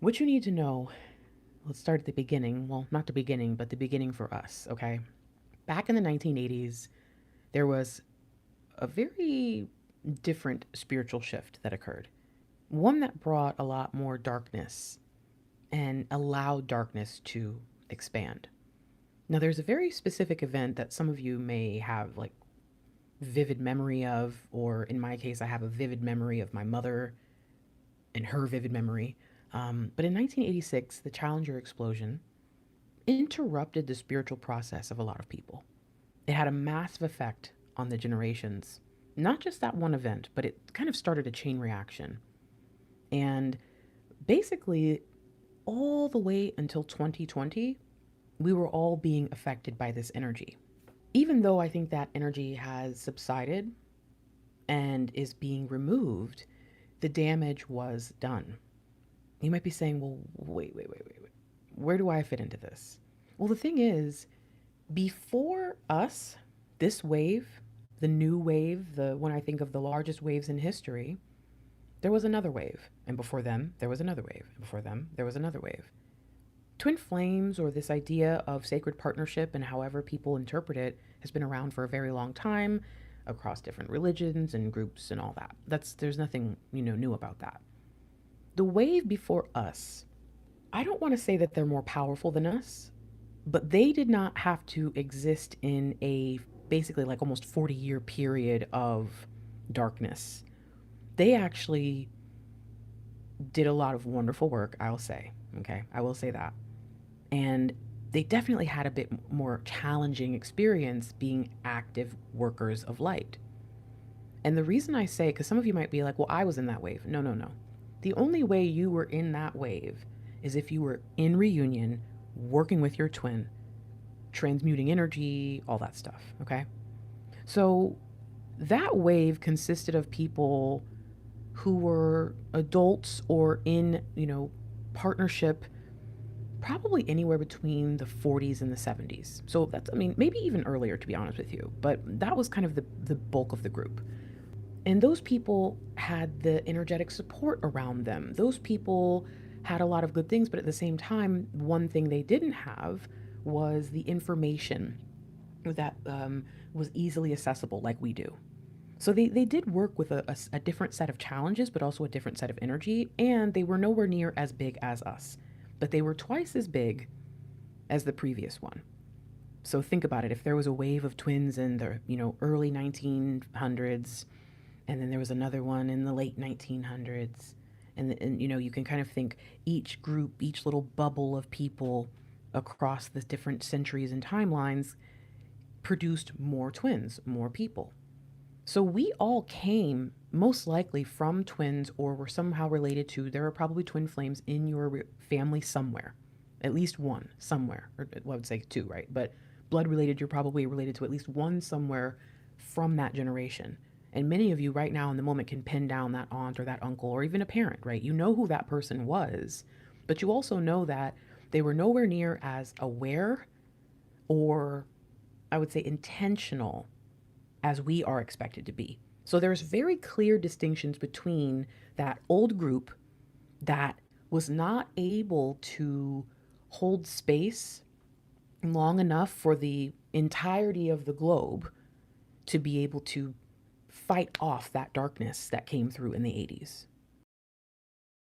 What you need to know, let's start at the beginning. Well, not the beginning, but the beginning for us, okay? Back in the 1980s, there was a very different spiritual shift that occurred. One that brought a lot more darkness and allowed darkness to expand. Now, there's a very specific event that some of you may have like vivid memory of, or in my case, I have a vivid memory of my mother and her vivid memory. But in 1986, the Challenger explosion interrupted the spiritual process of a lot of people. It had a massive effect on the generations. Not just that one event, but it kind of started a chain reaction. And basically, all the way until 2020, we were all being affected by this energy. Even though I think that energy has subsided and is being removed, the damage was done. You might be saying, well, wait. Where do I fit into this? Well, the thing is, before us, this wave, the new wave, the when I think of the largest waves in history, there was another wave. And before them, there was another wave. And before them, there was another wave. Twin flames, or this idea of sacred partnership and however people interpret it, has been around for a very long time across different religions and groups and all that. There's nothing, new about that. The wave before us, I don't want to say that they're more powerful than us, but they did not have to exist in a basically like almost 40-year period of darkness. They actually did a lot of wonderful work, I'll say. Okay, I will say that. And they definitely had a bit more challenging experience being active workers of light. And the reason I say, because some of you might be like, well, I was in that wave. No, no, no. The only way you were in that wave is if you were in reunion, working with your twin, transmuting energy, all that stuff. Okay. So that wave consisted of people who were adults or in, partnership probably anywhere between the 40s and the 70s. So that's, I mean, maybe even earlier, to be honest with you. But that was kind of the bulk of the group. And those people had the energetic support around them. Those people had a lot of good things, but at the same time, one thing they didn't have was the information that was easily accessible like we do. So they did work with a different set of challenges, but also a different set of energy, and they were nowhere near as big as us, but they were twice as big as the previous one. So think about it. If there was a wave of twins in the early 1900s, and then there was another one in the late 1900s, and you can kind of think each group, each little bubble of people across the different centuries and timelines produced more twins, more people. So we all came most likely from twins or were somehow related to, there are probably twin flames in your family somewhere, at least one somewhere, or well, I would say two, right? But blood related, you're probably related to at least one somewhere from that generation. And many of you right now in the moment can pin down that aunt or that uncle or even a parent, right? You know who that person was, but you also know that they were nowhere near as aware or, I would say, intentional as we are expected to be. So there's very clear distinctions between that old group that was not able to hold space long enough for the entirety of the globe to be able to fight off that darkness that came through in the 80s.